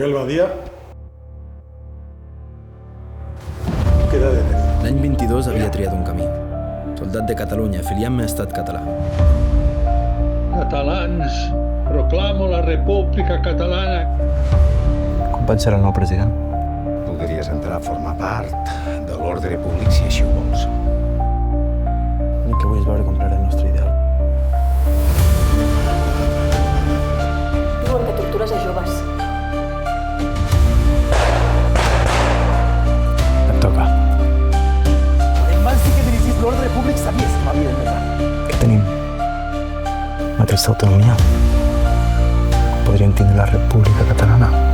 Tràiler BADIA queda detenit. L'any 22 havia triat un camí. Soldat de Catalunya, afiliant-me a Estat català. Catalans, proclamo la República Catalana. Com pot ser el nou president? Podries entrar a formar part de l'ordre públic si així ho vols. El que vull és veure comprar el nostre ideal. Diuen que tortures a joves. Em toca. El mal sí que dirigit l'ordre públic sabies que m'havia d'entrar. Que tenim mateixa autonomia. Podríem tindre la República Catalana.